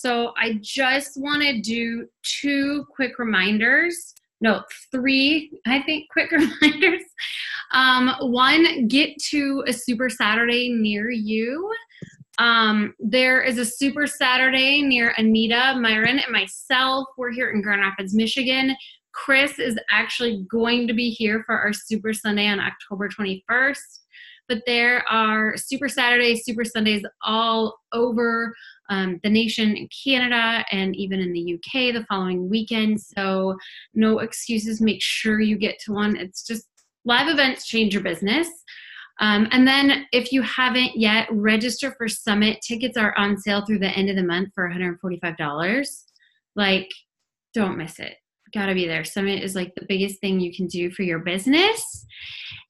So I just want to do 2 quick reminders. No, 3, I think, quick reminders. 1, get to a Super Saturday near you. There is a Super Saturday near Anita, Myron, and myself. We're here in Grand Rapids, Michigan. Chris is actually going to be here for our Super Sunday on October 21st. But there are Super Saturdays, Super Sundays all over the nation in Canada and even in the UK the following weekend. So no excuses. Make sure you get to one. It's just live events change your business. And then if you haven't yet, register for Summit. Tickets are on sale through the end of the month for $145. Like, don't miss it. Gotta be there. Summit is like the biggest thing you can do for your business.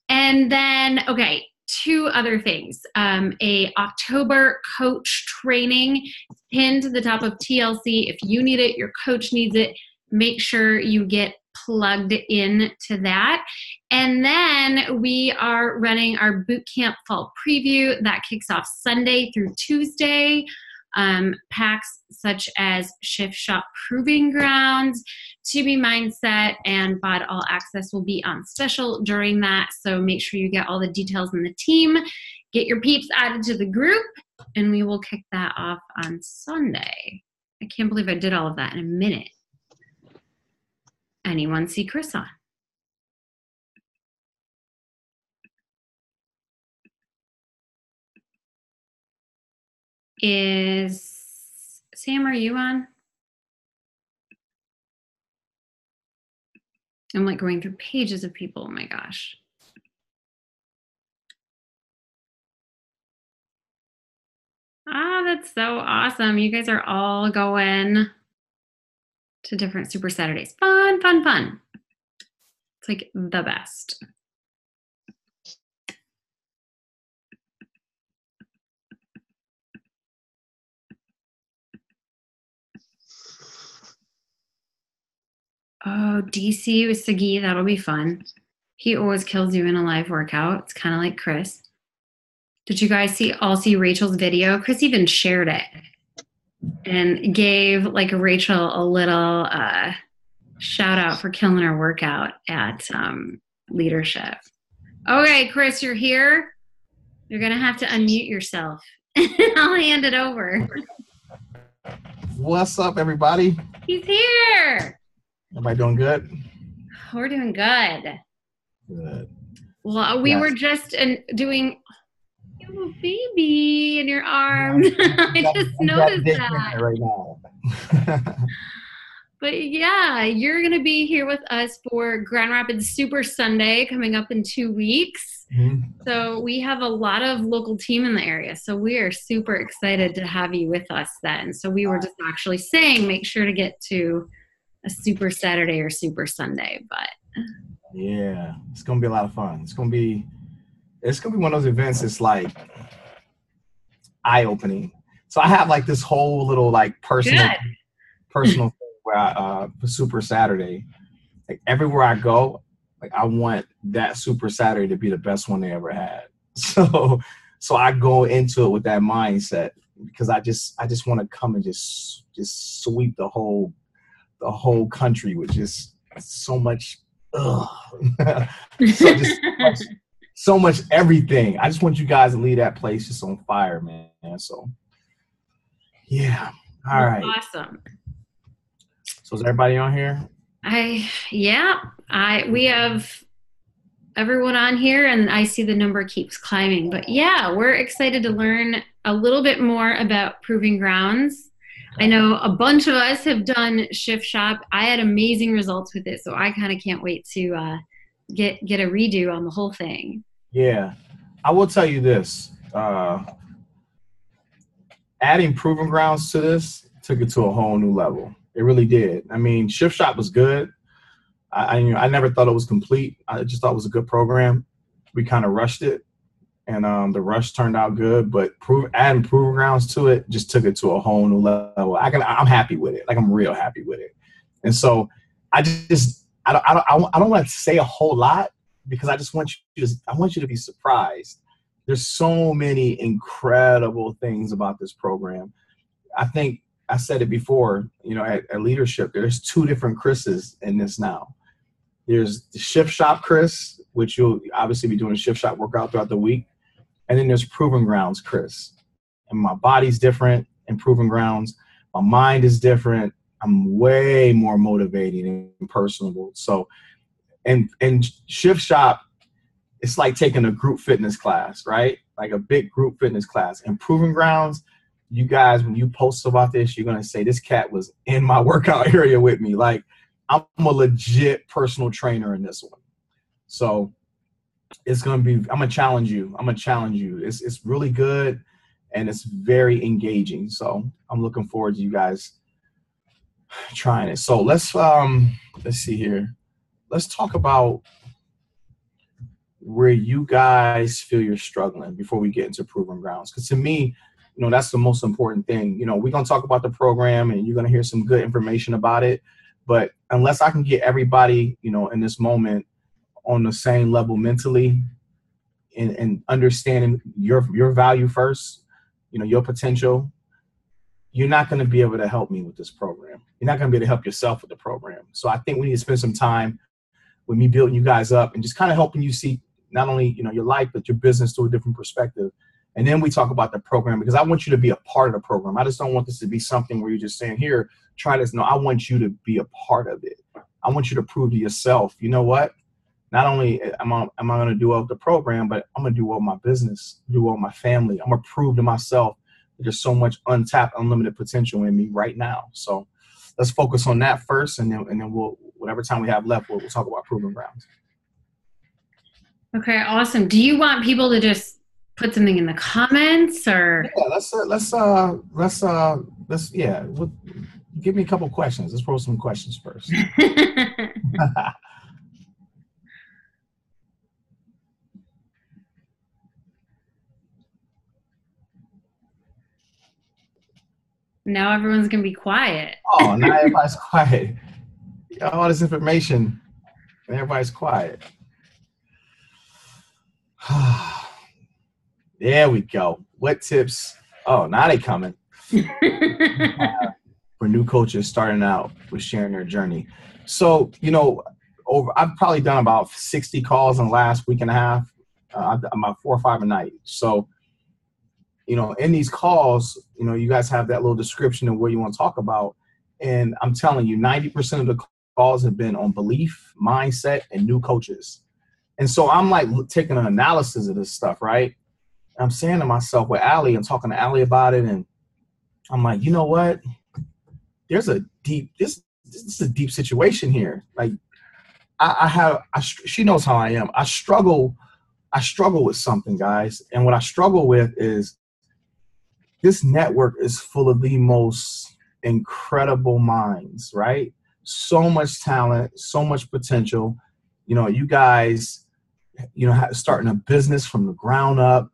And then, okay, 2 other things. A October coach training pinned to the top of TLC. If you need it, your coach needs it, make sure you get plugged in to that. And then we are running our boot camp fall preview that kicks off Sunday through Tuesday. Packs such as Shift Shop Proving Grounds, To Be Mindset, and BOD All Access will be on special during that. So make sure you get all the details in the team. Get your peeps added to the group, and we will kick that off on Sunday. I can't believe I did all of that in a minute. Anyone see Chris on? Is Sam, are you on? I'm like going through pages of people. Oh my gosh. Ah, that's so awesome. You guys are all going to different Super Saturdays. Fun, fun, fun. It's like the best. Oh, DC with Sagi, that'll be fun. He always kills you in a live workout. It's kind of like Chris. Did you guys all see Rachel's video? Chris even shared it and gave like Rachel a little shout out for killing her workout at leadership. Okay, Chris, you're here. You're going to have to unmute yourself. I'll hand it over. What's up, everybody? He's here. Everybody doing good? We're doing good. Good. Well, we were just doing you have a baby in your arms. I just noticed that right now. But yeah, you're going to be here with us for Grand Rapids Super Sunday coming up in 2 weeks. Mm-hmm. So we have a lot of local team in the area. So we are super excited to have you with us then. So we were just actually saying, make sure to get to a Super Saturday or Super Sunday. But yeah, it's going to be a lot of fun. It's going to be one of those events that's like eye-opening. So I have like this whole little like personal thing where I, for Super Saturday, like everywhere I go, like I want that Super Saturday to be the best one they ever had. So I go into it with that mindset because I just want to come and just sweep the whole country with just so much, so much everything. I just want you guys to leave that place just on fire, man. So yeah, all right. Awesome. So is everybody on here? We have everyone on here, and I see the number keeps climbing. But yeah, we're excited to learn a little bit more about Proving Grounds. I know a bunch of us have done Shift Shop. I had amazing results with it, so I kind of can't wait to get a redo on the whole thing. Yeah, I will tell you this. Adding Proving Grounds to this took it to a whole new level. It really did. I mean, Shift Shop was good. I never thought it was complete. I just thought it was a good program. We kind of rushed it, and the rush turned out good. But adding Proving Grounds to it just took it to a whole new level. I'm happy with it. Like, I'm real happy with it. And so I don't want to say a whole lot because I just want you to be surprised. There's so many incredible things about this program. I think I said it before, at leadership, there's two different Chris's in this now. There's the shift shop Chris, which you'll obviously be doing a shift shop workout throughout the week. And then there's proven grounds Chris. And my body's different in proven grounds. My mind is different. I'm way more motivating and personable. So, and shift shop, it's like taking a group fitness class, right? Like a big group fitness class. And proven grounds, you guys, when you post about this, you're going to say, this cat was in my workout area with me. Like, I'm a legit personal trainer in this one. So it's going to be, I'm going to challenge you. It's really good and it's very engaging. So I'm looking forward to you guys trying it. So let's see here. Let's talk about where you guys feel you're struggling before we get into proven grounds. Because to me, that's the most important thing. We're going to talk about the program and you're going to hear some good information about it. But unless I can get everybody, in this moment on the same level mentally and understanding your value first, your potential, you're not going to be able to help me with this program. You're not going to be able to help yourself with the program. So I think we need to spend some time with me building you guys up and just kind of helping you see not only, your life, but your business through a different perspective. And then we talk about the program because I want you to be a part of the program. I just don't want this to be something where you're just saying, here, try this. No, I want you to be a part of it. I want you to prove to yourself, you know what? Not only am I going to do well with the program, but I'm going to do well with my business, do well with my family. I'm going to prove to myself that there's so much untapped, unlimited potential in me right now. So let's focus on that first. And then we'll, whatever time we have left, we'll talk about proven grounds. Okay, awesome. Do you want people to just put something in the comments or? Yeah, give me a couple questions. Let's throw some questions first. Now everyone's going to be quiet. Oh, now everybody's quiet. All this information, and everybody's quiet. There we go. What tips? Oh, now they coming. For new coaches starting out with sharing their journey. So, I've probably done about 60 calls in the last week and a half, about 4 or 5 a night. So, in these calls, you guys have that little description of what you want to talk about. And I'm telling you, 90% of the calls have been on belief, mindset, and new coaches. And so I'm like taking an analysis of this stuff, right? I'm saying to myself with Allie and talking to Allie about it. And I'm like, you know what? There's a deep, this is a deep situation here. Like she knows how I am. I struggle with something, guys. And what I struggle with is this network is full of the most incredible minds, right? So much talent, so much potential. You guys, starting a business from the ground up.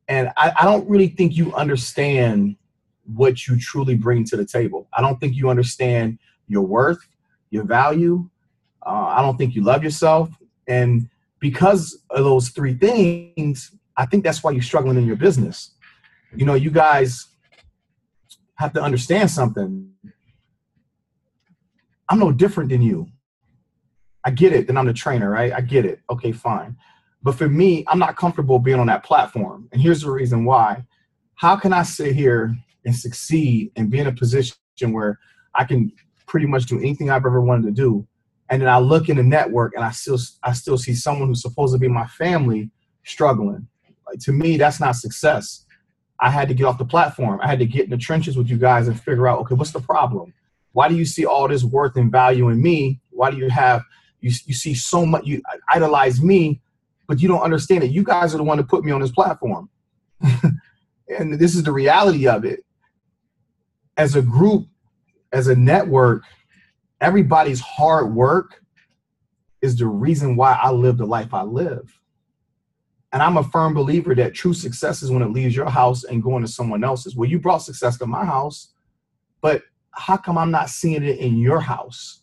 And I don't really think you understand what you truly bring to the table. I don't think you understand your worth, your value. I don't think you love yourself. And because of those three things, I think that's why you're struggling in your business. You guys have to understand something. I'm no different than you. I get it. Then I'm the trainer, right? I get it. Okay, fine. But for me, I'm not comfortable being on that platform. And here's the reason why. How can I sit here and succeed and be in a position where I can pretty much do anything I've ever wanted to do? And then I look in the network and I still see someone who's supposed to be my family struggling. Like, to me, that's not success. I had to get off the platform. I had to get in the trenches with you guys and figure out, okay, what's the problem? Why do you see all this worth and value in me? Why do you see so much, you idolize me, but you don't understand it. You guys are the one that put me on this platform. And this is the reality of it. As a group, as a network, everybody's hard work is the reason why I live the life I live. And I'm a firm believer that true success is when it leaves your house and going to someone else's. Well, you brought success to my house, but how come I'm not seeing it in your house?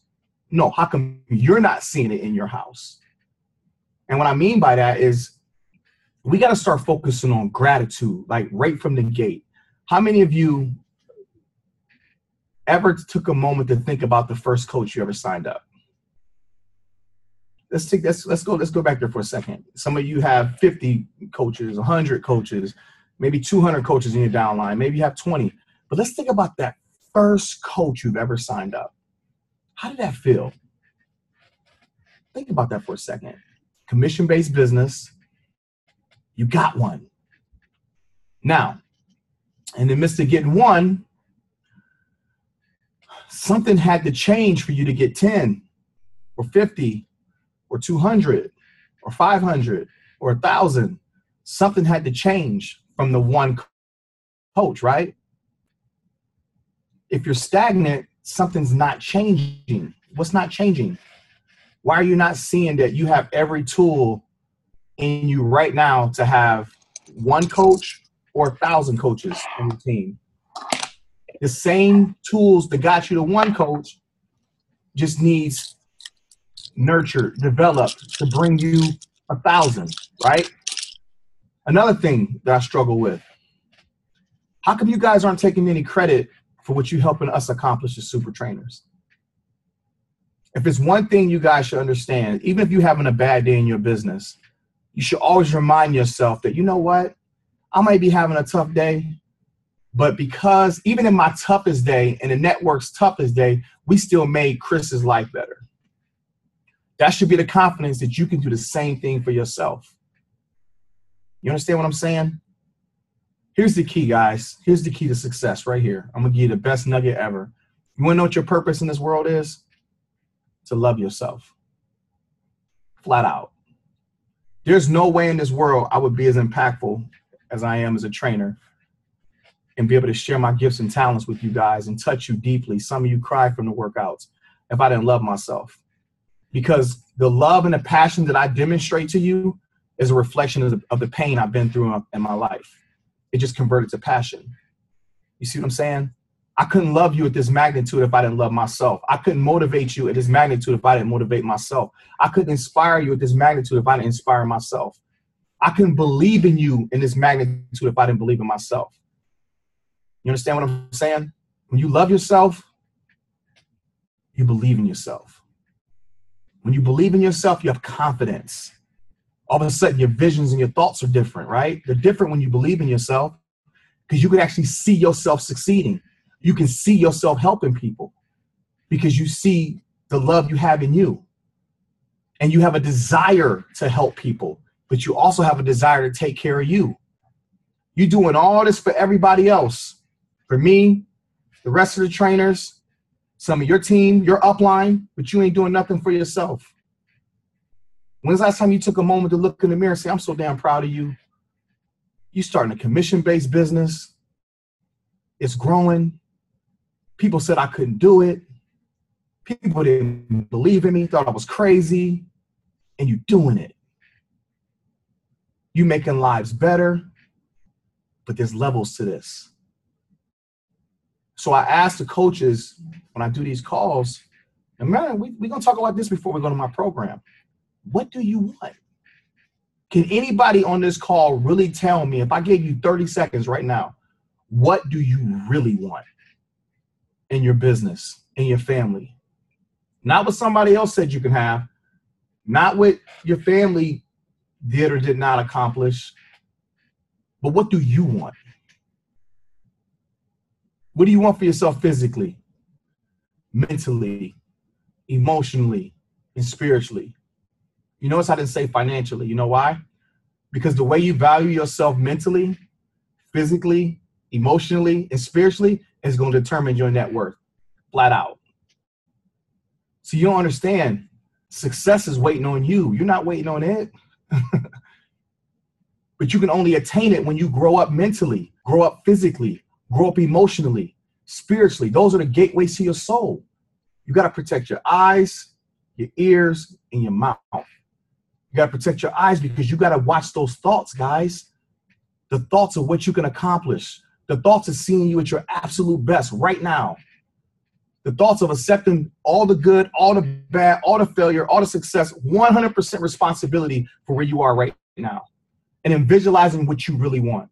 No, how come you're not seeing it in your house? And what I mean by that is we got to start focusing on gratitude, like right from the gate. How many of you ever took a moment to think about the first coach you ever signed up? Let's go back there for a second. Some of you have 50 coaches, 100 coaches, maybe 200 coaches in your downline. Maybe you have 20. But let's think about that first coach you've ever signed up. How did that feel? Think about that for a second. Commission-based business. You got one. Now, in the midst of getting one, something had to change for you to get 10 or 50 or 200 or 500 or 1,000. Something had to change from the one coach, right? If you're stagnant, something's not changing. What's not changing? Why are you not seeing that you have every tool in you right now to have one coach or 1,000 coaches on your team? The same tools that got you to one coach just needs nurtured, developed to bring you 1,000, right? Another thing that I struggle with, how come you guys aren't taking any credit for what you're helping us accomplish as super trainers? If it's one thing you guys should understand, even if you're having a bad day in your business, you should always remind yourself that, you know what, I might be having a tough day, but because even in my toughest day and the network's toughest day, we still made Chris's life better. That should be the confidence that you can do the same thing for yourself. You understand what I'm saying? Here's the key, guys. Here's the key to success right here. I'm going to give you the best nugget ever. You want to know what your purpose in this world is? To love yourself. Flat out. There's no way in this world I would be as impactful as I am as a trainer and be able to share my gifts and talents with you guys and touch you deeply. Some of you cry from the workouts if I didn't love myself. Because the love and the passion that I demonstrate to you is a reflection of the pain I've been through in my life. It just converted to passion. You see what I'm saying? I couldn't love you at this magnitude if I didn't love myself. I couldn't motivate you at this magnitude if I didn't motivate myself. I couldn't inspire you at this magnitude if I didn't inspire myself. I couldn't believe in you in this magnitude if I didn't believe in myself. You understand what I'm saying? When you love yourself, you believe in yourself. When you believe in yourself, you have confidence. All of a sudden, your visions and your thoughts are different, right? They're different when you believe in yourself because you can actually see yourself succeeding. You can see yourself helping people because you see the love you have in you. And you have a desire to help people, but you also have a desire to take care of you. You're doing all this for everybody else. For me, the rest of the trainers, some of your team, your upline, but you ain't doing nothing for yourself. When's the last time you took a moment to look in the mirror and say, I'm so damn proud of you. You starting a commission-based business. It's growing. People said I couldn't do it. People didn't believe in me, thought I was crazy, and you're doing it. You making lives better, but there's levels to this. So I ask the coaches when I do these calls, and man, we're going to talk about this before we go to my program. What do you want? Can anybody on this call really tell me, if I gave you 30 seconds right now, what do you really want in your business, in your family? Not what somebody else said you can have, not what your family did or did not accomplish, but what do you want? What do you want for yourself physically, mentally, emotionally, and spiritually? You notice I didn't say financially. You know why? Because the way you value yourself mentally, physically, emotionally, and spiritually is going to determine your net worth, flat out. So you don't understand. Success is waiting on you. You're not waiting on it. But you can only attain it when you grow up mentally, grow up physically, grow up emotionally, spiritually. Those are the gateways to your soul. You got to protect your eyes, your ears, and your mouth. You got to protect your eyes because you got to watch those thoughts, guys. The thoughts of what you can accomplish. The thoughts of seeing you at your absolute best right now. The thoughts of accepting all the good, all the bad, all the failure, all the success, 100% responsibility for where you are right now. And then visualizing what you really want.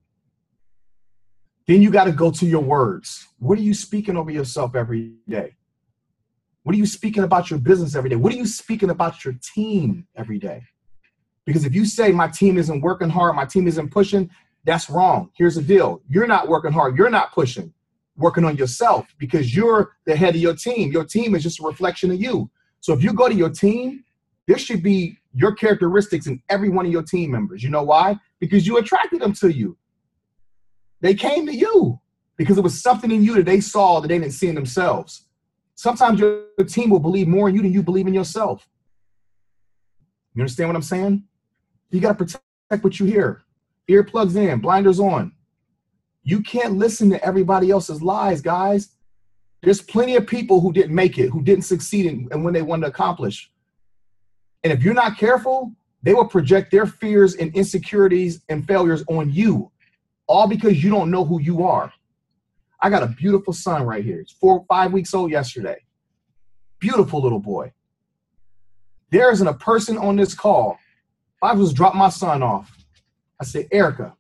Then you got to go to your words. What are you speaking over yourself every day? What are you speaking about your business every day? What are you speaking about your team every day? Because if you say my team isn't working hard, my team isn't pushing, that's wrong. Here's the deal. You're not working hard. You're not pushing. Working on yourself because you're the head of your team. Your team is just a reflection of you. So if you go to your team, there should be your characteristics in every one of your team members. You know why? Because you attracted them to you. They came to you because it was something in you that they saw that they didn't see in themselves. Sometimes your team will believe more in you than you believe in yourself. You understand what I'm saying? You got to protect what you hear. Earplugs in, blinders on. You can't listen to everybody else's lies, guys. There's plenty of people who didn't make it, who didn't succeed in when they wanted to accomplish. And if you're not careful, they will project their fears and insecurities and failures on you, all because you don't know who you are. I got a beautiful son right here. He's 4 or 5 weeks old yesterday. Beautiful little boy. There isn't a person on this call. If I was drop my son off, I say, Erica,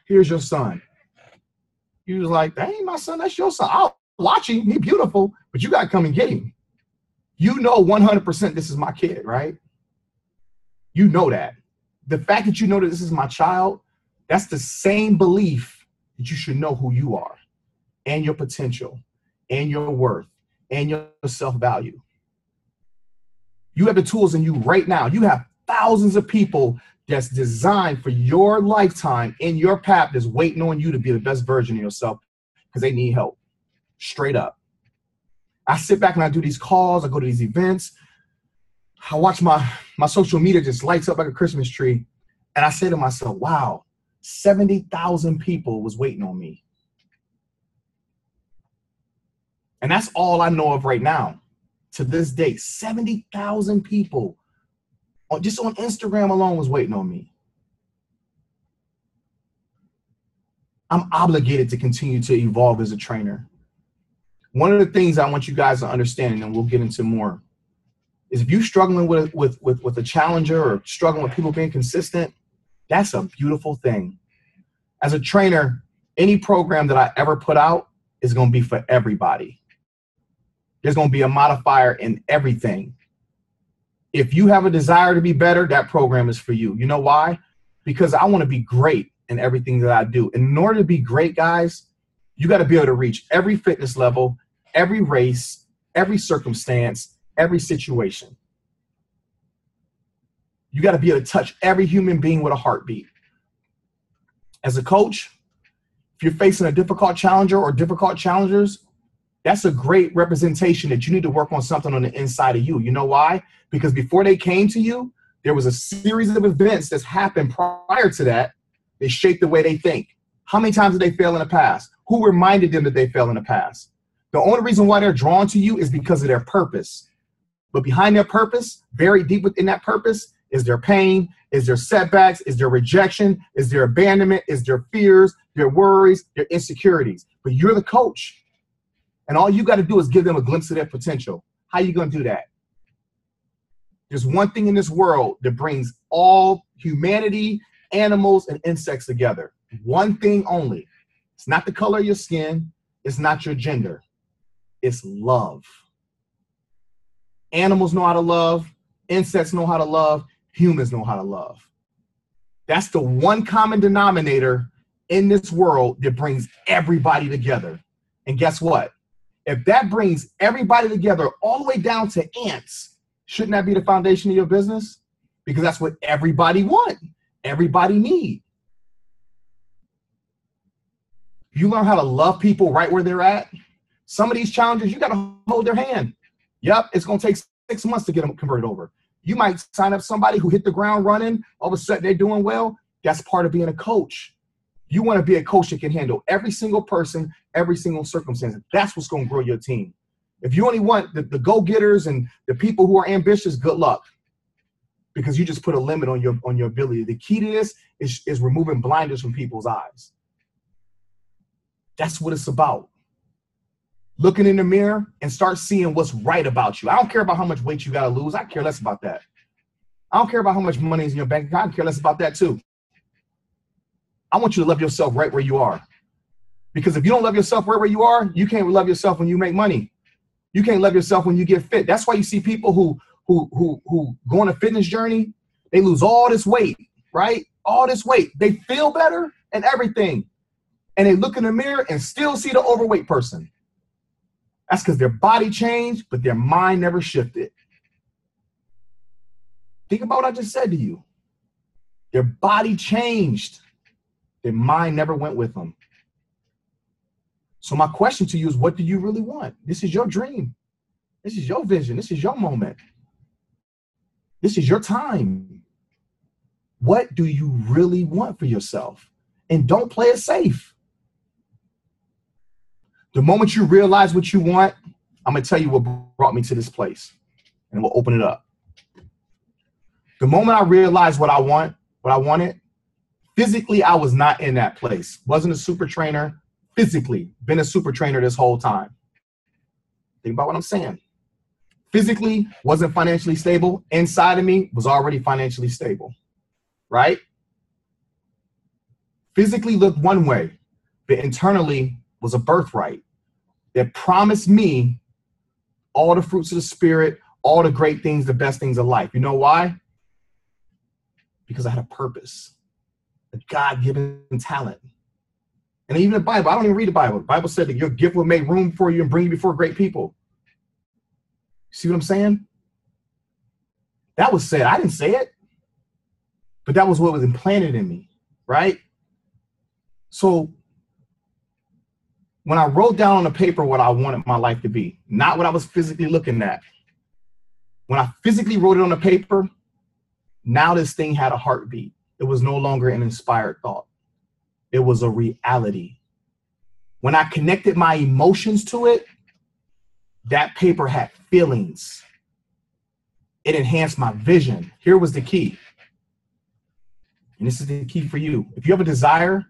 here's your son. He was like, that ain't my son, that's your son. I'll watch him, he's beautiful, but you gotta come and get him. You know 100% this is my kid, right? You know that. The fact that you know that this is my child, that's the same belief that you should know who you are and your potential and your worth and your self-value. You have the tools in you right now. You have thousands of people that's designed for your lifetime in your path that's waiting on you to be the best version of yourself because they need help. Straight up. I sit back and I do these calls. I go to these events. I watch my social media just lights up like a Christmas tree. And I say to myself, wow, 70,000 people was waiting on me. And that's all I know of right now. To this day, 70,000 people just on Instagram alone was waiting on me. I'm obligated to continue to evolve as a trainer. One of the things I want you guys to understand, and then we'll get into more, is if you're struggling with a challenger or struggling with people being consistent, that's a beautiful thing. As a trainer, any program that I ever put out is going to be for everybody. There's going to be a modifier in everything. If you have a desire to be better, that program is for you. You know why? Because I want to be great in everything that I do. And in order to be great, guys, you got to be able to reach every fitness level, every race, every circumstance, every situation. You got to be able to touch every human being with a heartbeat. As a coach, if you're facing a difficult challenger or difficult challengers, that's a great representation that you need to work on something on the inside of you. You know why? Because before they came to you, there was a series of events that's happened prior to that. They shaped the way they think. How many times did they fail in the past? Who reminded them that they failed in the past? The only reason why they're drawn to you is because of their purpose. But behind their purpose, very deep within that purpose, is their pain, is their setbacks, is their rejection, is their abandonment, is their fears, their worries, their insecurities. But you're the coach. And all you got to do is give them a glimpse of their potential. How are you going to do that? There's one thing in this world that brings all humanity, animals, and insects together. One thing only. It's not the color of your skin. It's not your gender. It's love. Animals know how to love. Insects know how to love. Humans know how to love. That's the one common denominator in this world that brings everybody together. And guess what? If that brings everybody together all the way down to ants, shouldn't that be the foundation of your business? Because that's what everybody wants. Everybody need. You learn how to love people right where they're at. Some of these challenges, you got to hold their hand. Yep, it's going to take 6 months to get them converted over. You might sign up somebody who hit the ground running. All of a sudden, they're doing well. That's part of being a coach. You want to be a coach that can handle every single person, every single circumstance. That's what's going to grow your team. If you only want the go-getters and the people who are ambitious, good luck. Because you just put a limit on your ability. The key to this is removing blinders from people's eyes. That's what it's about. Looking in the mirror and start seeing what's right about you. I don't care about how much weight you got to lose. I care less about that. I don't care about how much money is in your bank account. I care less about that too. I want you to love yourself right where you are. Because if you don't love yourself wherever you are, you can't love yourself when you make money. You can't love yourself when you get fit. That's why you see people who go on a fitness journey, they lose all this weight, right? All this weight. They feel better and everything. And they look in the mirror and still see the overweight person. That's because their body changed, but their mind never shifted. Think about what I just said to you. Their body changed. Their mind never went with them. So my question to you is, what do you really want? This is your dream. This is your vision. This is your moment. This is your time. What do you really want for yourself? And don't play it safe. The moment you realize what you want, I'm going to tell you what brought me to this place, and we'll open it up. The moment I realized what I wanted, physically, I was not in that place. Wasn't a super trainer. Physically, been a super trainer this whole time. Think about what I'm saying. Physically, wasn't financially stable. Inside of me was already financially stable, right? Physically looked one way, but internally was a birthright that promised me all the fruits of the spirit, all the great things, the best things of life. You know why? Because I had a purpose, a God-given talent. And even the Bible, I don't even read the Bible. The Bible said that your gift will make room for you and bring you before great people. See what I'm saying? That was said. I didn't say it, but that was what was implanted in me, right? So when I wrote down on the paper what I wanted my life to be, not what I was physically looking at, when I physically wrote it on the paper, now this thing had a heartbeat. It was no longer an inspired thought. It was a reality. When I connected my emotions to it, that paper had feelings. It enhanced my vision. Here was the key. And this is the key for you. If you have a desire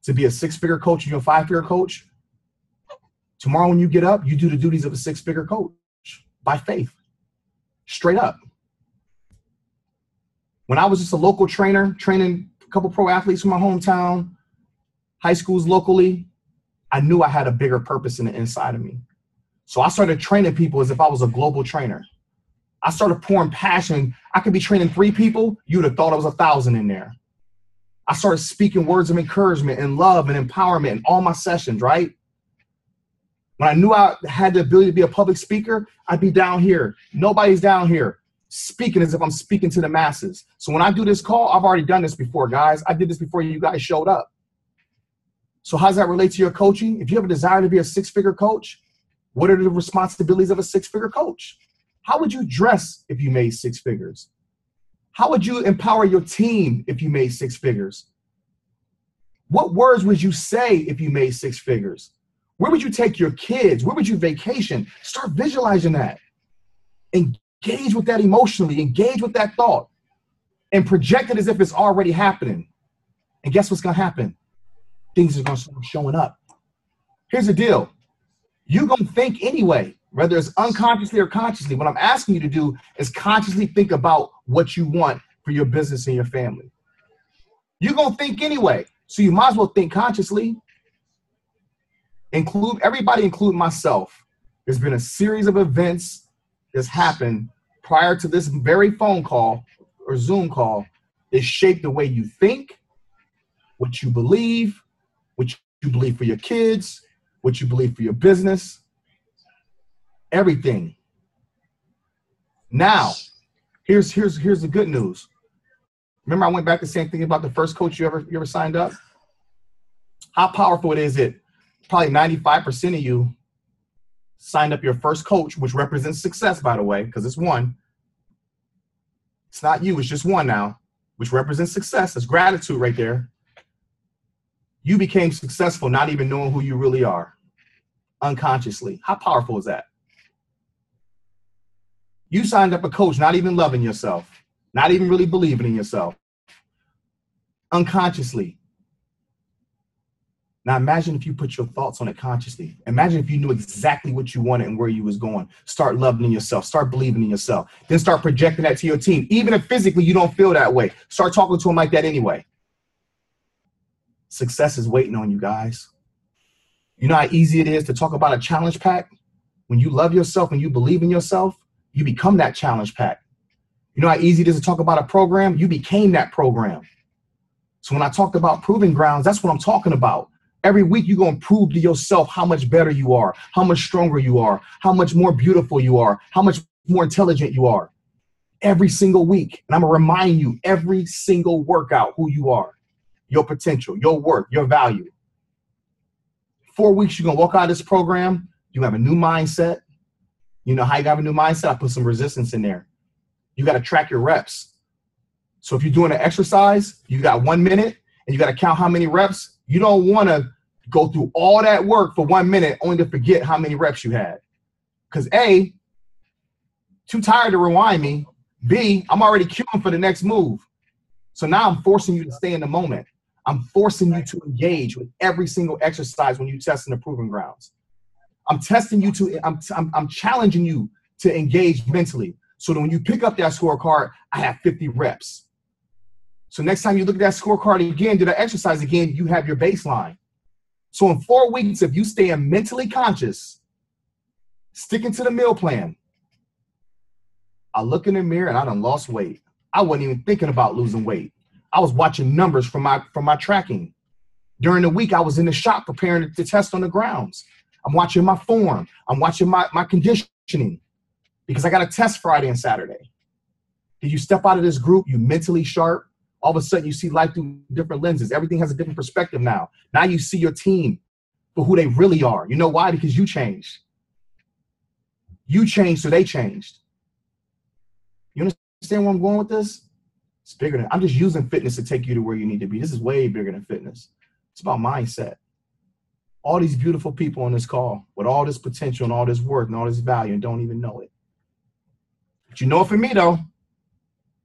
to be a six-figure coach and you're a five-figure coach, tomorrow when you get up, you do the duties of a six-figure coach by faith, straight up. When I was just a local trainer, training a couple pro athletes from my hometown, high schools locally, I knew I had a bigger purpose in the inside of me. So I started training people as if I was a global trainer. I started pouring passion. I could be training 3 people. You'd have thought I was 1,000 in there. I started speaking words of encouragement and love and empowerment in all my sessions, right? When I knew I had the ability to be a public speaker, I'd be down here. Nobody's down here, speaking as if I'm speaking to the masses. So when I do this call, I've already done this before, guys. I did this before you guys showed up. So how does that relate to your coaching? If you have a desire to be a six-figure coach, what are the responsibilities of a six-figure coach? How would you dress if you made 6 figures? How would you empower your team if you made 6 figures? What words would you say if you made 6 figures? Where would you take your kids? Where would you vacation? Start visualizing that. Engage with that emotionally. Engage with that thought. And project it as if it's already happening. And guess what's going to happen? Things are going to start showing up. Here's the deal. You're going to think anyway, whether it's unconsciously or consciously. What I'm asking you to do is consciously think about what you want for your business and your family. You're going to think anyway. So you might as well think consciously. Include everybody, including myself. There's been a series of events that's happened prior to this very phone call or Zoom call that shaped the way you think, what you believe for your kids, what you believe for your business, everything. Now, here's the good news. Remember, I went back to saying thing about the first coach you ever signed up? How powerful it is that probably 95% of you signed up your first coach, which represents success, by the way, because it's one. It's not you, it's just one now, which represents success. That's gratitude right there. You became successful not even knowing who you really are, unconsciously. How powerful is that? You signed up a coach not even loving yourself, not even really believing in yourself, unconsciously. Now imagine if you put your thoughts on it consciously. Imagine if you knew exactly what you wanted and where you was going. Start loving yourself. Start believing in yourself. Then start projecting that to your team. Even if physically you don't feel that way, start talking to them like that anyway. Success is waiting on you guys. You know how easy it is to talk about a challenge pack? When you love yourself and you believe in yourself, you become that challenge pack. You know how easy it is to talk about a program? You became that program. So when I talked about proving grounds, that's what I'm talking about. Every week you're going to prove to yourself how much better you are, how much stronger you are, how much more beautiful you are, how much more intelligent you are. Every single week. And I'm going to remind you every single workout who you are, your potential, your worth, your value. 4 weeks, you're going to walk out of this program. You have a new mindset. You know how you have a new mindset? I put some resistance in there. You got to track your reps. So if you're doing an exercise, you got 1 minute and you got to count how many reps. You don't want to go through all that work for 1 minute only to forget how many reps you had. Because A, too tired to rewind me. B, I'm already queuing for the next move. So now I'm forcing you to stay in the moment. I'm forcing you to engage with every single exercise when you test in the proving grounds. I'm testing you to, I'm challenging you to engage mentally. So that when you pick up that scorecard, I have 50 reps. So next time you look at that scorecard again, do that exercise again, you have your baseline. So in 4 weeks, if you stay mentally conscious, sticking to the meal plan, I look in the mirror and I done lost weight. I wasn't even thinking about losing weight. I was watching numbers from my tracking. During the week, I was in the shop preparing to test on the grounds. I'm watching my form. I'm watching my conditioning because I got a test Friday and Saturday. Did you step out of this group? You mentally sharp. All of a sudden, you see life through different lenses. Everything has a different perspective now. Now you see your team for who they really are. You know why? Because you changed. You changed, so they changed. You understand where I'm going with this? It's bigger than, I'm just using fitness to take you to where you need to be. This is way bigger than fitness. It's about mindset. All these beautiful people on this call with all this potential and all this worth and all this value and don't even know it. But you know it for me, though.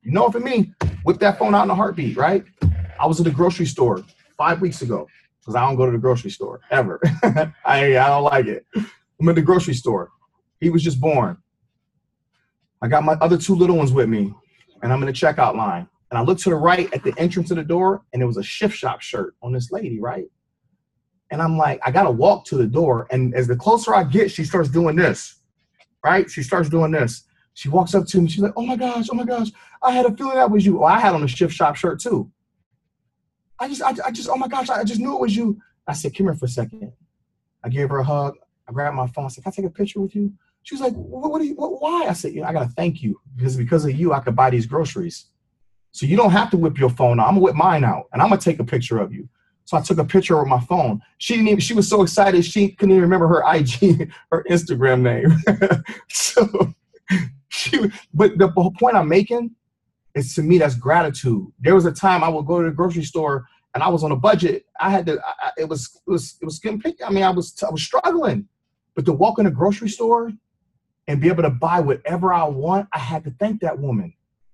You know it for me. Whip that phone out in a heartbeat, right? I was at the grocery store 5 weeks ago because I don't go to the grocery store ever. I don't like it. I'm at the grocery store. He was just born. I got my other 2 little ones with me, and I'm in the checkout line. And I looked to the right at the entrance of the door, and there was a Shift Shop shirt on this lady, right? And I'm like, I got to walk to the door. And as the closer I get, she starts doing this, right? She starts doing this. She walks up to me. She's like, oh, my gosh, I had a feeling that was you. Oh, I had on a Shift Shop shirt, too. I just, oh, my gosh, I just knew it was you. I said, come here for a second. I gave her a hug. I grabbed my phone. I said, can I take a picture with you? She was like, why? I said, I got to thank you because of you, I could buy these groceries. So you don't have to whip your phone out. I'm gonna whip mine out and I'm gonna take a picture of you. So I took a picture with my phone. She was so excited she couldn't even remember her IG, her Instagram name. But the whole point I'm making is, to me, that's gratitude. There was a time I would go to the grocery store and I was on a budget. It was getting picked. I mean, I was struggling, but to walk in a grocery store and be able to buy whatever I want, I had to thank that woman.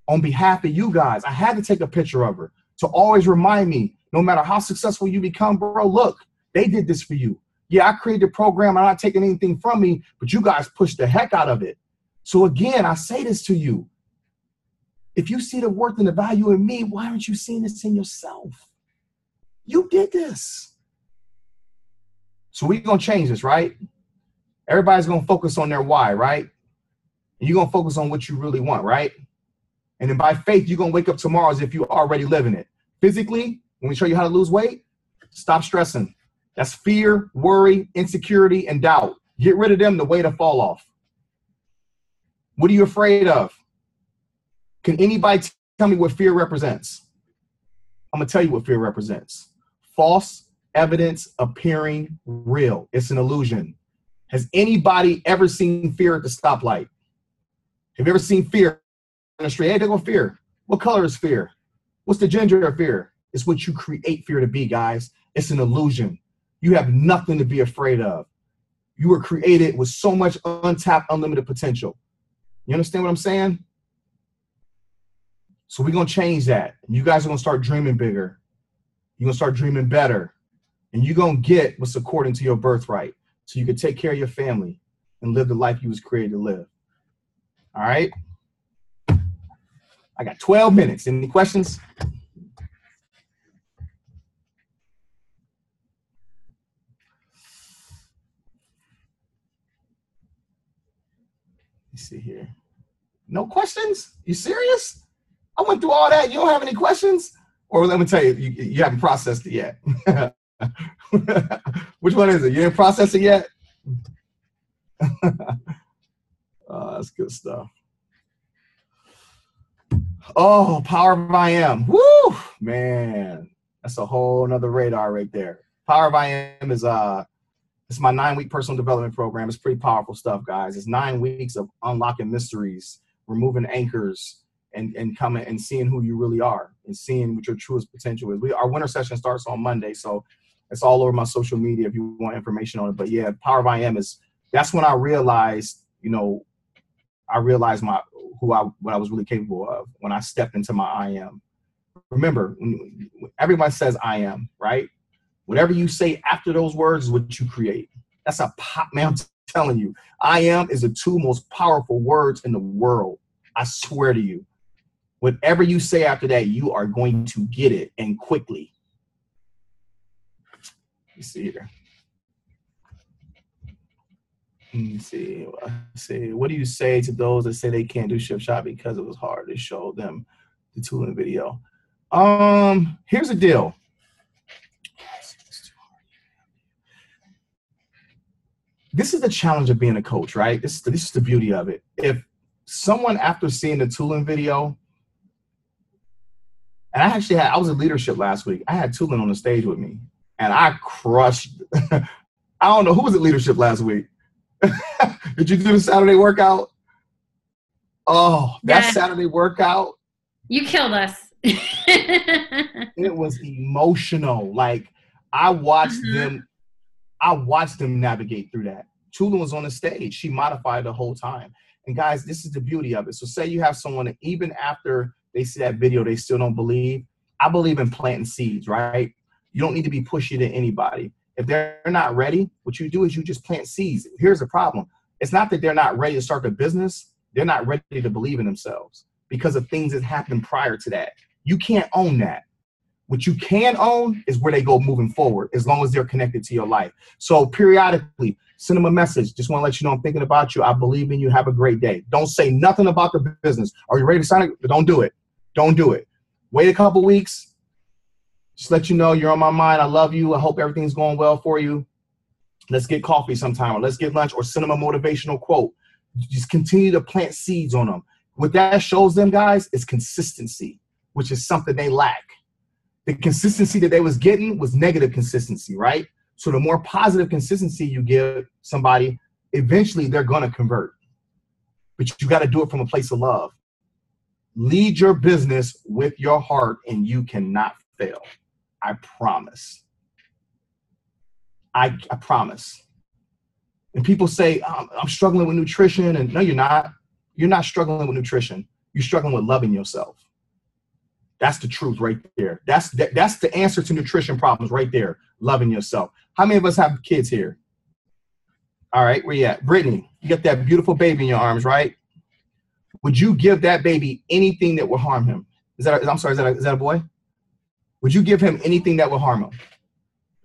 On behalf of you guys, I had to take a picture of her to always remind me, no matter how successful you become, bro, look, they did this for you. Yeah, I created a program. I'm not taking anything from me, but you guys pushed the heck out of it. So again, I say this to you. If you see the worth and the value in me, why aren't you seeing this in yourself? You did this. So we're going to change this, right? Everybody's going to focus on their why, right? And you're going to focus on what you really want, right? And then by faith, you're going to wake up tomorrow as if you're already living it. Physically, when we show you how to lose weight, stop stressing. That's fear, worry, insecurity, and doubt. Get rid of them, the weight will fall off. What are you afraid of? Can anybody tell me what fear represents? I'm going to tell you what fear represents. False evidence appearing real. It's an illusion. Has anybody ever seen fear at the stoplight? Have you ever seen fear on the street? Hey, there go fear. What color is fear? What's the gender of fear? It's what you create fear to be, guys. It's an illusion. You have nothing to be afraid of. You were created with so much untapped, unlimited potential. You understand what I'm saying? So we're going to change that. You guys are going to start dreaming bigger. You're going to start dreaming better. And you're going to get what's according to your birthright so you can take care of your family and live the life you was created to live. All right? I got 12 minutes. Any questions? me see here. No questions? You serious? I went through all that. You don't have any questions? Or let me tell you, you haven't processed it yet. Which one is it? You didn't process it yet? That's good stuff. Oh, Power of I Am. Woo! Man, that's a whole nother radar right there. Power of I Am is it's my 9-week personal development program. It's pretty powerful stuff, guys. It's 9 weeks of unlocking mysteries, removing anchors, and coming and seeing who you really are and seeing what your truest potential is. Our winter session starts on Monday, so it's all over my social media if you want information on it. But yeah, Power of I Am that's when I realized, what I was really capable of when I stepped into my I am. Remember, when everyone says I am, right? Whatever you say after those words is what you create. That's man, I'm telling you, I am is the 2 most powerful words in the world. I swear to you. Whatever you say after that, you are going to get it, and quickly. Let's see here. Let's see. What do you say to those that say they can't do Shift Shop because it was hard to show them the tool in the video? Here's the deal. This is the challenge of being a coach, right? This is the beauty of it. If someone, after seeing the tooling video, and I was in leadership last week. I had Tulin on the stage with me, and I crushed. I don't know who was at leadership last week. Did you do the Saturday workout? Oh, that Saturday workout. You killed us. It was emotional. Like I watched them navigate through that. Tulin was on the stage. She modified the whole time. And guys, this is the beauty of it. So say you have someone that even after they see that video, they still don't believe. I believe in planting seeds, right? You don't need to be pushy to anybody. If they're not ready, what you do is you just plant seeds. Here's the problem. It's not that they're not ready to start their business. They're not ready to believe in themselves because of things that happened prior to that. You can't own that. What you can own is where they go moving forward, as long as they're connected to your life. So periodically, send them a message. Just want to let you know I'm thinking about you. I believe in you. Have a great day. Don't say nothing about the business. Are you ready to sign it? Don't do it. Don't do it. Wait a couple weeks. Just let you know you're on my mind. I love you. I hope everything's going well for you. Let's get coffee sometime, or let's get lunch, or send them a motivational quote. Just continue to plant seeds on them. What that shows them, guys, is consistency, which is something they lack. The consistency that they was getting was negative consistency, right? So the more positive consistency you give somebody, eventually they're going to convert. But you got to do it from a place of love. Lead your business with your heart, and you cannot fail. I promise. I promise. And people say, I'm struggling with nutrition. And no, you're not. You're not struggling with nutrition. You're struggling with loving yourself. That's the truth right there. That's the answer to nutrition problems right there. Loving yourself. How many of us have kids here? All right, where you at? Brittany, you got that beautiful baby in your arms, right? Would you give that baby anything that would harm him? Is that a boy? Would you give him anything that would harm him?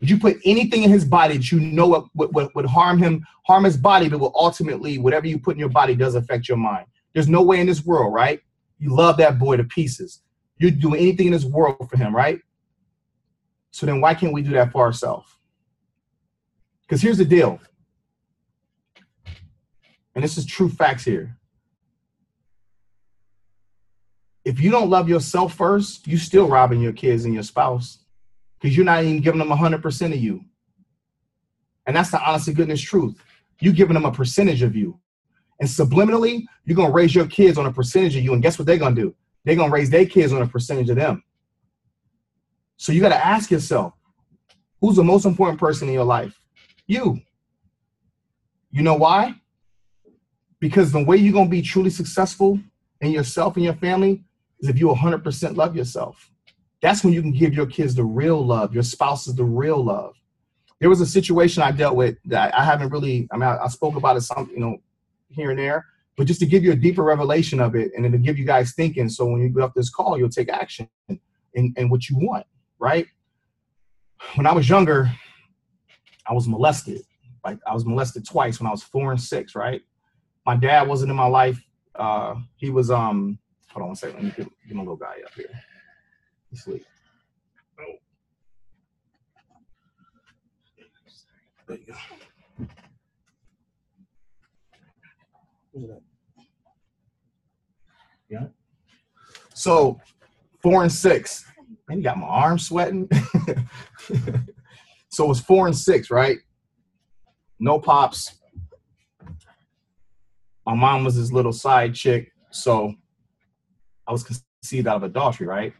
Would you put anything in his body that you know would harm him, harm his body, but will ultimately, whatever you put in your body does affect your mind? There's no way in this world, right? You love that boy to pieces. You'd do anything in this world for him, right? So then why can't we do that for ourselves? Because here's the deal. And this is true facts here. If you don't love yourself first, you're still robbing your kids and your spouse, because you're not even giving them 100% of you. And that's the honest to goodness truth. You're giving them a percentage of you. And subliminally, you're going to raise your kids on a percentage of you. And guess what they're going to do? They're going to raise their kids on a percentage of them. So you got to ask yourself, who's the most important person in your life? You. You know why? Because the way you're going to be truly successful in yourself and your family is if you 100% love yourself. That's when you can give your kids the real love, your spouses the real love. There was a situation I dealt with that I haven't really, I spoke about it some, here and there, but just to give you a deeper revelation of it and then to give you guys thinking. So when you get off this call, you'll take action and what you want, right? When I was younger, I was molested. Like I was molested twice when I was 4 and 6, right? My dad wasn't in my life. He was, hold on one second. Let me get my little guy up here. He's asleep. Oh. There you go. Where's that? Yeah. So 4 and 6. Man, you got my arm sweating. So it was 4 and 6, right? No pops. My mom was this little side chick. So I was conceived out of adultery, right?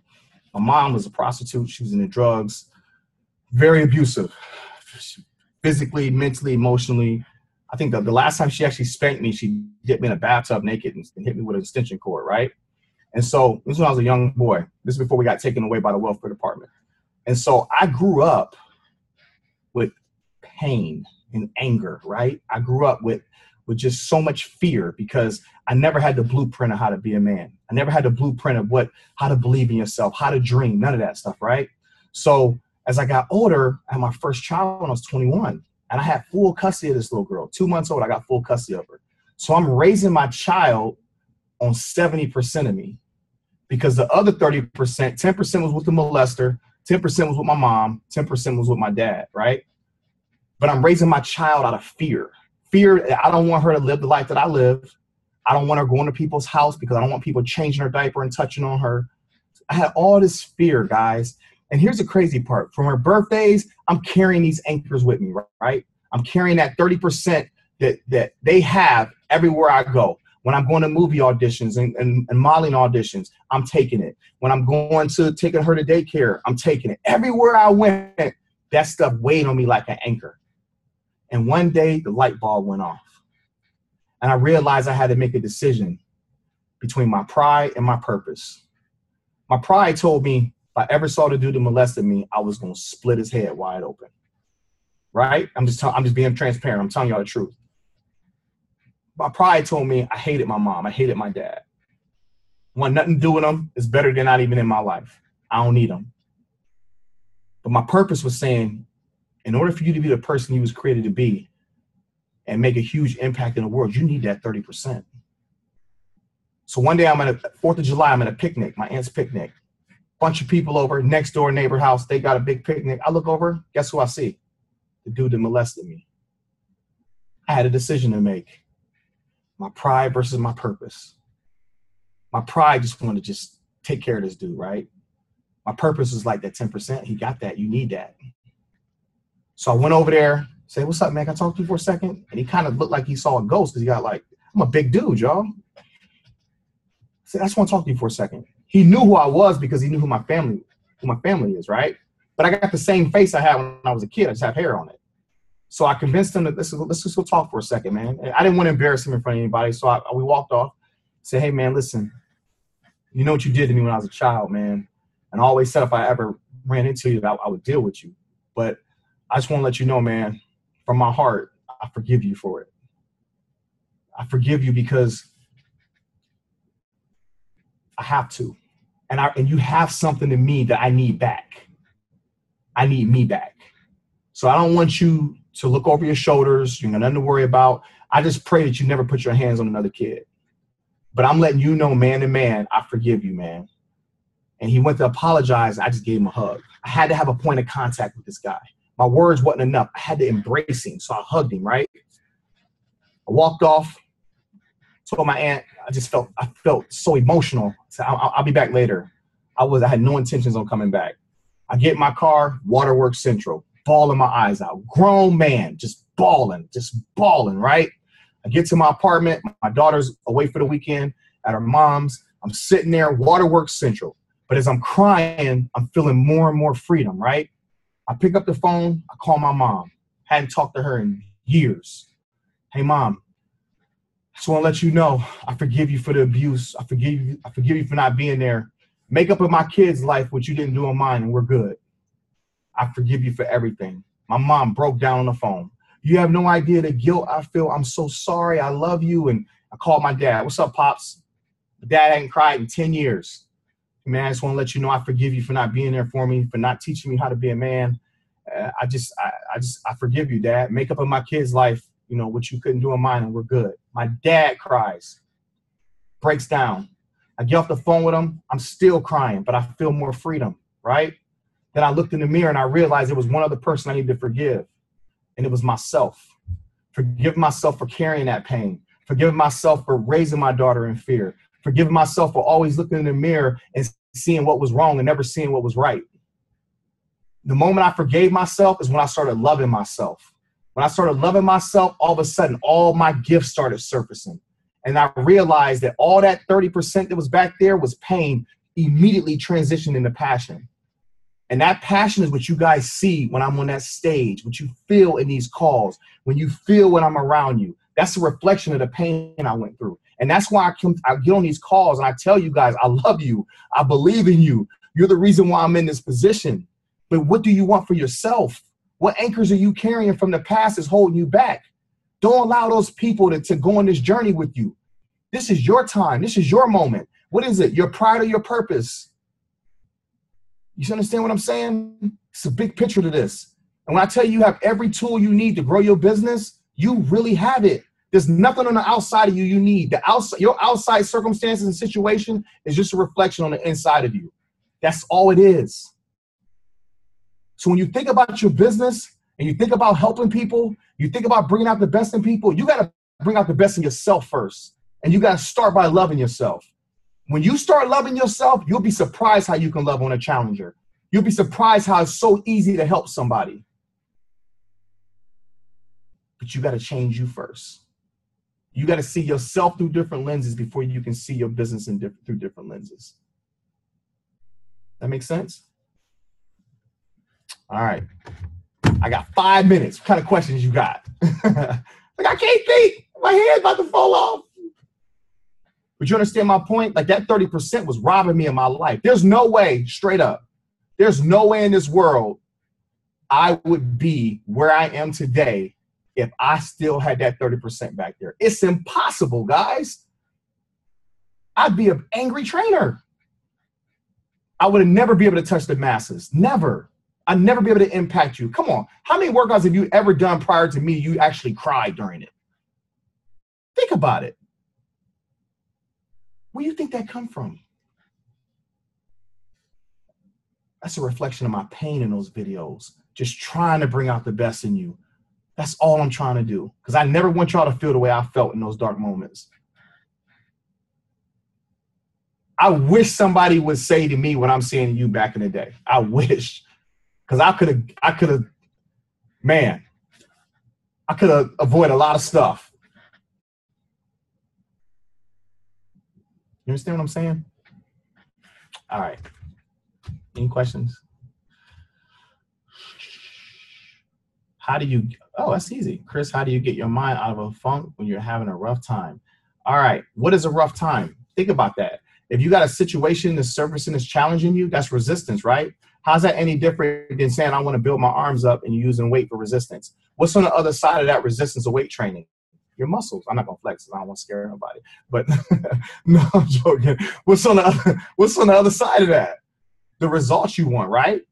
My mom was a prostitute. She was into drugs. Very abusive. Physically, mentally, emotionally. I think the last time she actually spanked me, she dipped me in a bathtub naked and hit me with an extension cord, right? And so this is when I was a young boy. This is before we got taken away by the welfare department. And so I grew up with pain and anger, right? I grew up with just so much fear because I never had the blueprint of how to be a man. I never had the blueprint of how to believe in yourself, how to dream, none of that stuff, right? So as I got older, I had my first child when I was 21, and I had full custody of this little girl. 2 months old, I got full custody of her. So I'm raising my child on 70% of me because the other 30%, 10% was with the molester, 10% was with my mom, 10% was with my dad, right? But I'm raising my child out of fear. Fear, I don't want her to live the life that I lived. I don't want her going to people's house because I don't want people changing her diaper and touching on her. I had all this fear, guys. And here's the crazy part. From her birthdays, I'm carrying these anchors with me, right? I'm carrying that 30% that they have everywhere I go. When I'm going to movie auditions and modeling auditions, I'm taking it. When I'm going to taking her to daycare, I'm taking it. Everywhere I went, that stuff weighed on me like an anchor. And one day, the light bulb went off. And I realized I had to make a decision between my pride and my purpose. My pride told me if I ever saw the dude that molested me, I was going to split his head wide open. Right? I'm just being transparent. I'm telling y'all the truth. My pride told me I hated my mom. I hated my dad. Want nothing to do with them. It's better than not even in my life. I don't need them. But my purpose was saying, in order for you to be the person you was created to be and make a huge impact in the world, you need that 30%. So one day I'm at a 4th of July, I'm at a picnic, my aunt's picnic. Bunch of people over, next door neighbor house, they got a big picnic. I look over, guess who I see? The dude that molested me. I had a decision to make. My pride versus my purpose. My pride just wanted to just take care of this dude, right? My purpose was like that 10%. He got that. You need that. So I went over there, said, what's up, man? Can I talk to you for a second? And he kind of looked like he saw a ghost because he got like, I'm a big dude, y'all. I said, I just want to talk to you for a second. He knew who I was because he knew who my family is, right? But I got the same face I had when I was a kid. I just have hair on it. So I convinced him that let's just go talk for a second, man. And I didn't want to embarrass him in front of anybody. So we walked off, said, hey, man, listen, you know what you did to me when I was a child, man. And I always said if I ever ran into you, I would deal with you. But I just want to let you know, man, from my heart, I forgive you for it. I forgive you because I have to. And you have something in me that I need back. I need me back. So I don't want you to look over your shoulders. You got nothing to worry about. I just pray that you never put your hands on another kid. But I'm letting you know, man to man, I forgive you, man. And he went to apologize. I just gave him a hug. I had to have a point of contact with this guy. My words wasn't enough. I had to embrace him. So I hugged him, right? I walked off, told my aunt, I felt so emotional. So I'll be back later. I had no intentions on coming back. I get in my car, Waterworks Central, bawling my eyes out. Grown man, just bawling, right? I get to my apartment. My daughter's away for the weekend at her mom's. I'm sitting there, Waterworks Central. But as I'm crying, I'm feeling more and more freedom, right? I pick up the phone. I call my mom. Hadn't talked to her in years. Hey, Mom, I just want to let you know I forgive you for the abuse. I forgive you for not being there. Make up in my kid's life what you didn't do in mine, and we're good. I forgive you for everything. My mom broke down on the phone. You have no idea the guilt I feel. I'm so sorry. I love you. And I called my dad. What's up, Pops? My dad hadn't cried in 10 years. Man, I just want to let you know I forgive you for not being there for me, for not teaching me how to be a man. I forgive you, Dad. Make up in my kid's life. you know, what you couldn't do in mine, and we're good. My dad cries, breaks down. I get off the phone with him. I'm still crying, but I feel more freedom, right? Then I looked in the mirror and I realized it was one other person I needed to forgive, and it was myself. Forgive myself for carrying that pain. Forgive myself for raising my daughter in fear. Forgive myself for always looking in the mirror and seeing what was wrong and never seeing what was right. The moment I forgave myself is when I started loving myself. When I started loving myself, all of a sudden, all my gifts started surfacing. And I realized that all that 30% that was back there was pain, immediately transitioned into passion. And that passion is what you guys see when I'm on that stage, what you feel in these calls, when you feel when I'm around you. That's a reflection of the pain I went through. And that's why I get on these calls and I tell you guys, I love you. I believe in you. You're the reason why I'm in this position. But what do you want for yourself? What anchors are you carrying from the past is holding you back? Don't allow those people to go on this journey with you. This is your time. This is your moment. What is it? Your pride or your purpose? You understand what I'm saying? It's a big picture to this. And when I tell you you have every tool you need to grow your business, you really have it. There's nothing on the outside of you need. Your outside circumstances and situation is just a reflection on the inside of you. That's all it is. So when you think about your business and you think about helping people, you think about bringing out the best in people, you got to bring out the best in yourself first. And you got to start by loving yourself. When you start loving yourself, you'll be surprised how you can love on a challenger. You'll be surprised how it's so easy to help somebody. But you got to change you first. You got to see yourself through different lenses before you can see your business through different lenses. That makes sense? All right. I got 5 minutes. What kind of questions you got? Like, I can't think. My head's about to fall off. But you understand my point? Like, that 30% was robbing me of my life. There's no way, straight up, there's no way in this world I would be where I am today if I still had that 30% back there. It's impossible, guys. I'd be an angry trainer. I would never be able to touch the masses. Never. I'd never be able to impact you. Come on. How many workouts have you ever done prior to me you actually cried during it? Think about it. Where do you think that come from? That's a reflection of my pain in those videos. Just trying to bring out the best in you. That's all I'm trying to do. Because I never want y'all to feel the way I felt in those dark moments. I wish somebody would say to me what I'm saying to you back in the day. I wish. Because I could have, man, I could have avoided a lot of stuff. You understand what I'm saying? All right. Any questions? Oh, that's easy. Chris, how do you get your mind out of a funk when you're having a rough time? All right. What is a rough time? Think about that. If you got a situation that's surfacing that's challenging you, that's resistance, right? How's that any different than saying I want to build my arms up and you're using weight for resistance? What's on the other side of that resistance of weight training? Your muscles. I'm not gonna flex. I don't want to scare nobody. But no, I'm joking. What's on the other side of that? The results you want, right?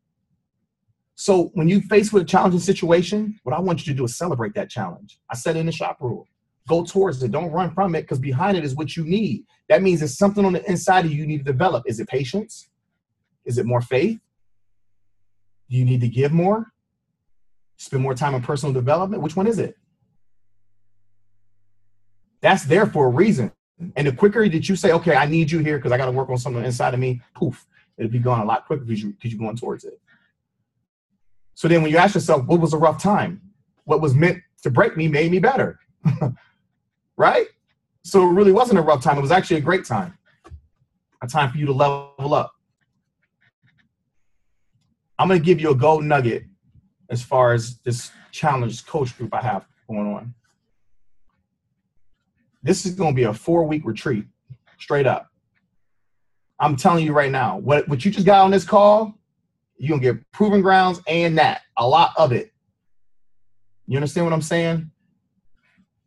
So when you face with a challenging situation, what I want you to do is celebrate that challenge. I said in the shop rule, go towards it. Don't run from it, because behind it is what you need. That means there's something on the inside of you need to develop. Is it patience? Is it more faith? Do you need to give more? Spend more time in personal development? Which one is it? That's there for a reason. And the quicker that you say, okay, I need you here because I got to work on something inside of me, poof, it'll be gone a lot quicker because you're going towards it. So then when you ask yourself, what was a rough time? What was meant to break me made me better, right? So it really wasn't a rough time. It was actually a great time, a time for you to level up. I'm going to give you a gold nugget as far as this challenge coach group I have going on. This is going to be a 4-week retreat, straight up. I'm telling you right now, what you just got on this call, you're going to get proven grounds and that, a lot of it. You understand what I'm saying?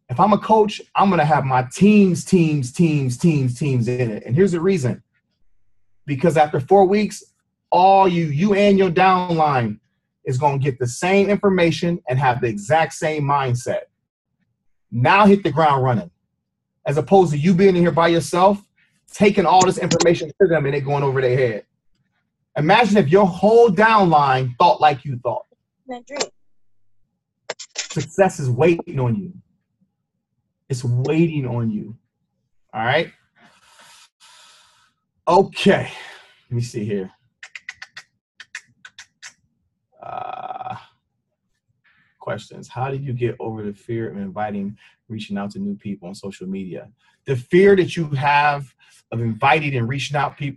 If I'm a coach, I'm going to have my teams in it. And here's the reason. Because after 4 weeks, all you and your downline is going to get the same information and have the exact same mindset. Now hit the ground running. As opposed to you being in here by yourself, taking all this information to them and it going over their head. Imagine if your whole downline thought like you thought. Success is waiting on you. It's waiting on you. All right? Okay. Let me see here. Questions. How did you get over the fear of reaching out to new people on social media? The fear that you have of inviting and reaching out to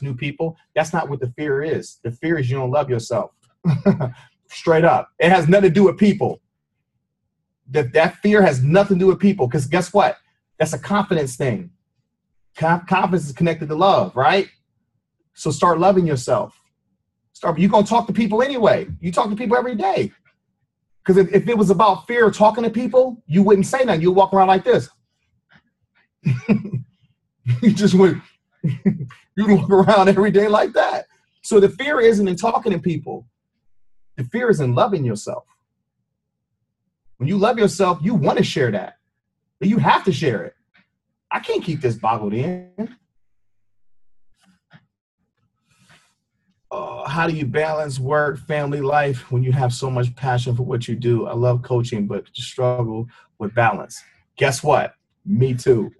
new people, that's not what the fear is. The fear is you don't love yourself. Straight up. It has nothing to do with people. That fear has nothing to do with people, because guess what? That's a confidence thing. Confidence is connected to love, right? So start loving yourself. You're going to talk to people anyway. You talk to people every day. Because if it was about fear of talking to people, you wouldn't say nothing. You'd walk around like this. You just would. You'd walk around every day like that. So the fear isn't in talking to people. The fear is in loving yourself. When you love yourself, you want to share that. But you have to share it. I can't keep this boggled in. How do you balance work, family life when you have so much passion for what you do? I love coaching, but just struggle with balance. Guess what? Me too.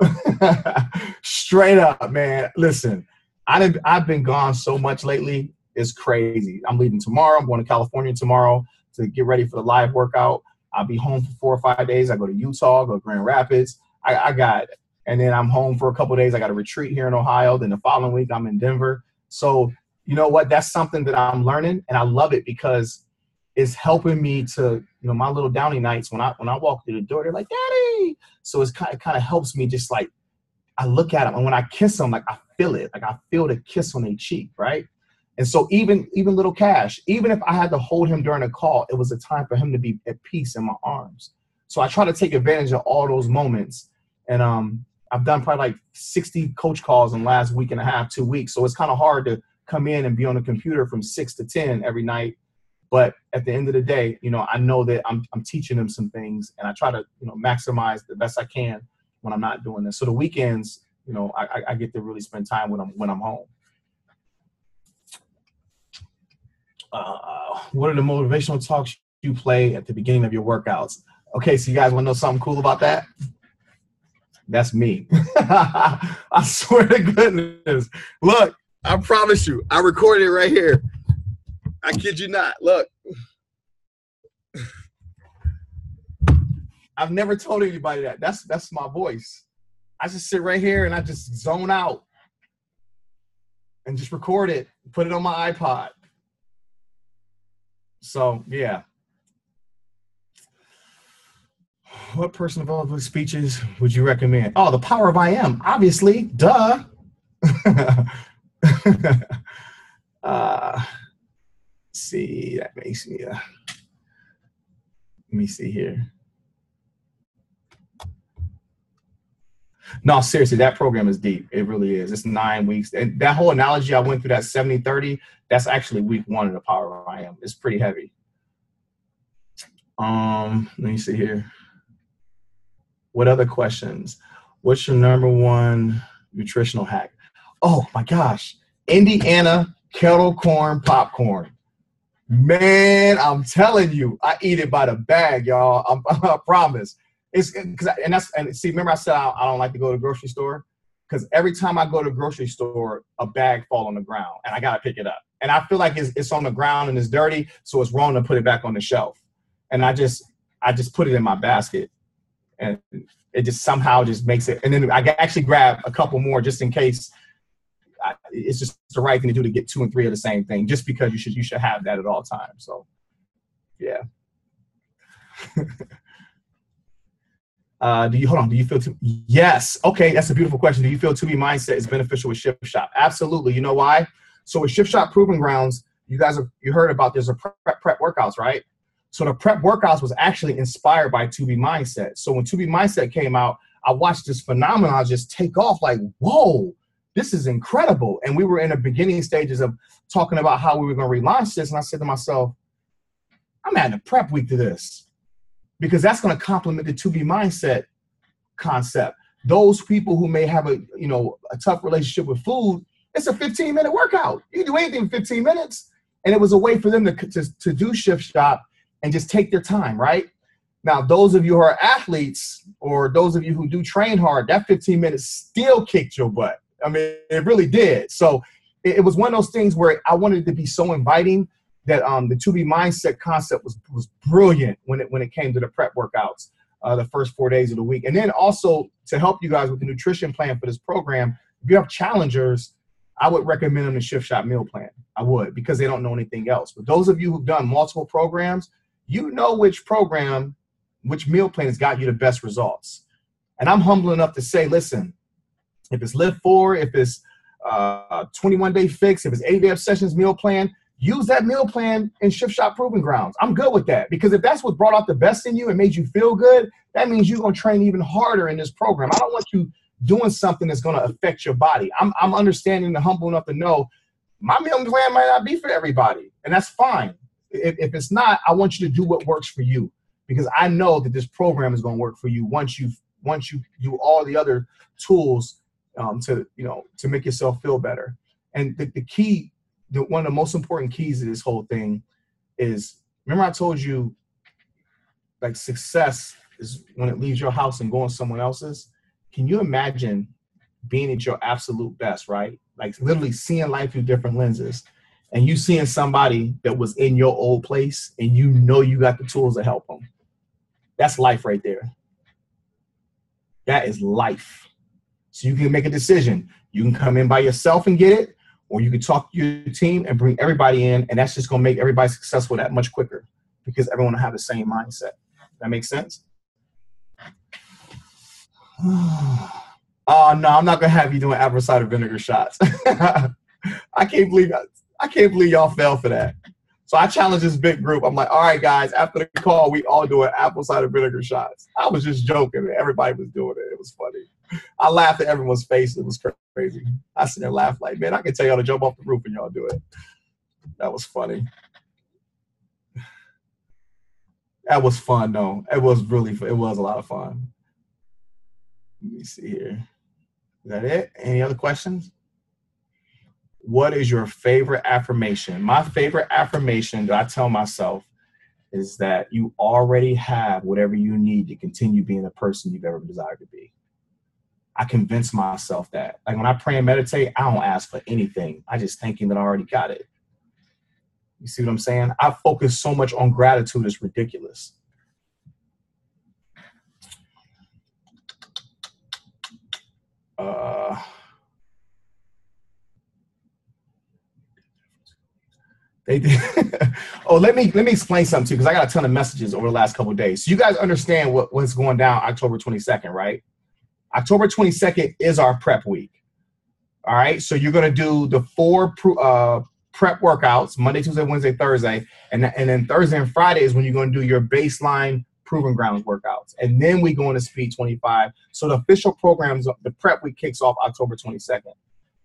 Straight up, man. Listen, I've been gone so much lately. It's crazy. I'm leaving tomorrow. I'm going to California tomorrow to get ready for the live workout. I'll be home for 4 or 5 days. I go to Utah, go to Grand Rapids. And then I'm home for a couple of days. I got a retreat here in Ohio. Then the following week, I'm in Denver. So you know what? That's something that I'm learning, and I love it because it's helping me to, my little downy nights when I walk through the door, they're like, Daddy. So it kind of helps me, just like I look at them, and when I kiss them, like I feel it, like I feel the kiss on their cheek, right? And so even little Cash, even if I had to hold him during a call, it was a time for him to be at peace in my arms. So I try to take advantage of all those moments, and I've done probably like 60 coach calls in the last week and a half, 2 weeks. So it's kind of hard to come in and be on the computer from 6 to 10 every night. But at the end of the day, I know that I'm teaching them some things, and I try to, maximize the best I can when I'm not doing this. So the weekends, I get to really spend time when I'm home. What are the motivational talks you play at the beginning of your workouts? Okay, so you guys want to know something cool about that? That's me. I swear to goodness. Look, I promise you, I recorded it right here. I kid you not. Look. I've never told anybody that. That's my voice. I just sit right here and I just zone out and just record it, put it on my iPod. So, yeah. What personal development speeches would you recommend? Oh, The Power of I Am, obviously. Duh. See, that makes me, let me see here. No, seriously, that program is deep. It really is. It's 9 weeks. And that whole analogy I went through, that 70-30, that's actually week 1 of The Power of I Am. It's pretty heavy. Let me see here. What other questions? What's your #1 nutritional hack? Oh my gosh. Indiana kettle corn popcorn. Man, I'm telling you, I eat it by the bag, y'all. I promise. See, remember I said I don't like to go to the grocery store? Because every time I go to the grocery store, a bag fall on the ground and I got to pick it up. And I feel like it's on the ground and it's dirty, so it's wrong to put it back on the shelf. And I just put it in my basket, and it just somehow just makes it. And then I actually grab a couple more just in case. It's just the right thing to do to get 2 and 3 of the same thing, just because you should have that at all times. So, yeah. Do you feel yes. Okay. That's a beautiful question. Do you feel 2B mindset is beneficial with Shift Shop? Absolutely. You know why? So with Shift Shop Proving Grounds, you heard about there's a prep workouts, right? So the prep workouts was actually inspired by 2B mindset. So when 2B mindset came out, I watched this phenomenon just take off, like, whoa, this is incredible. And we were in the beginning stages of talking about how we were going to relaunch this. And I said to myself, I'm adding a prep week to this. because that's going to complement the 2B mindset concept. Those people who may have a tough relationship with food, it's a 15-minute workout. You can do anything in 15 minutes. And it was a way for them to do shift shop and just take their time, right? Now, those of you who are athletes or those of you who do train hard, that 15 minutes still kicked your butt. I mean, it really did. So it was one of those things where I wanted it to be so inviting that the 2B mindset concept was brilliant when it came to the prep workouts the first 4 days of the week. And then also to help you guys with the nutrition plan for this program, if you have challengers, I would recommend them the Shift Shop meal plan. I would, because they don't know anything else. But those of you who've done multiple programs, you know which meal plan has got you the best results. And I'm humble enough to say, listen, if it's Live 4, if it's 21-day fix, if it's 8-day obsessions meal plan, use that meal plan in Shift Shop Proving Grounds. I'm good with that, because if that's what brought out the best in you and made you feel good, that means you're going to train even harder in this program. I don't want you doing something that's going to affect your body. I'm understanding and humble enough to know my meal plan might not be for everybody, and that's fine. If it's not, I want you to do what works for you, because I know that this program is going to work for you once you do all the other tools to make yourself feel better. And the key, one of the most important keys to this whole thing is, remember I told you, like, success is when it leaves your house and going somewhere else's. Can you imagine being at your absolute best, right? Like literally seeing life through different lenses, and you seeing somebody that was in your old place and you know you got the tools to help them. That's life right there. That is life. So you can make a decision. You can come in by yourself and get it, or you can talk to your team and bring everybody in, and that's just going to make everybody successful that much quicker, because everyone will have the same mindset. That makes sense? Oh no, I'm not gonna have you doing apple cider vinegar shots. I can't believe y'all fell for that. So I challenged this big group. I'm like, all right, guys, after the call, we all doing apple cider vinegar shots. I was just joking. Everybody was doing it. It was funny. I laughed at everyone's face. It was crazy. I sit there and laugh like, man, I can tell y'all to jump off the roof and y'all do it. That was funny. That was fun, though. It was really fun. It was a lot of fun. Let me see here. Is that it? Any other questions? What is your favorite affirmation? My favorite affirmation that I tell myself is that you already have whatever you need to continue being the person you've ever desired to be. I convince myself that. Like when I pray and meditate, I don't ask for anything. I just thinking that I already got it. You see what I'm saying? I focus so much on gratitude, it's ridiculous. They did. Oh, let me explain something to you, because I got a ton of messages over the last couple of days. So you guys understand what's going down October 22nd, right? October 22nd is our prep week. All right. So you're going to do the 4 prep workouts, Monday, Tuesday, Wednesday, Thursday. And then Thursday and Friday is when you're going to do your baseline Proving Grounds workouts. And then we go into Speed 25. So the official programs, the prep week kicks off October 22nd.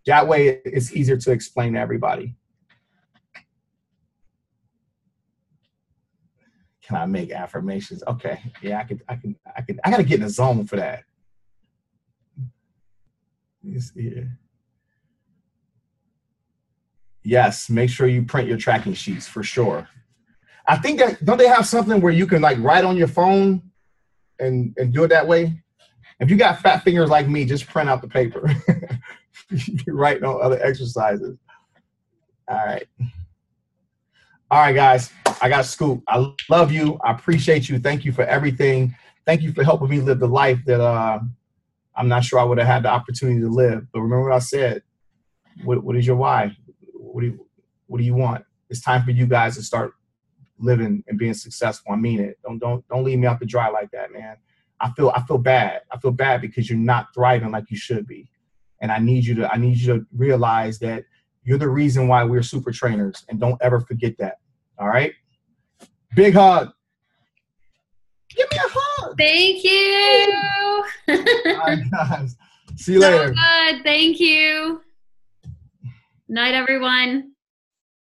That way it's easier to explain to everybody. Can I make affirmations? Okay. Yeah, I gotta get in the zone for that. Let me see here. Yes, make sure you print your tracking sheets for sure. I think that, don't they have something where you can like write on your phone and do it that way? If you got fat fingers like me, just print out the paper. You're writing on other exercises. All right. All right, guys. I got a scoop. I love you. I appreciate you. Thank you for everything. Thank you for helping me live the life that I'm not sure I would have had the opportunity to live. But remember what I said. What is your why? What do you want? It's time for you guys to start living and being successful. I mean it. Don't leave me out to dry like that, man. I feel bad. I feel bad because you're not thriving like you should be. And I need you to realize that you're the reason why we're super trainers, and don't ever forget that. All right? Big hug. Give me a hug. Thank you. All right, guys. See you later. So good. Thank you. Night, everyone.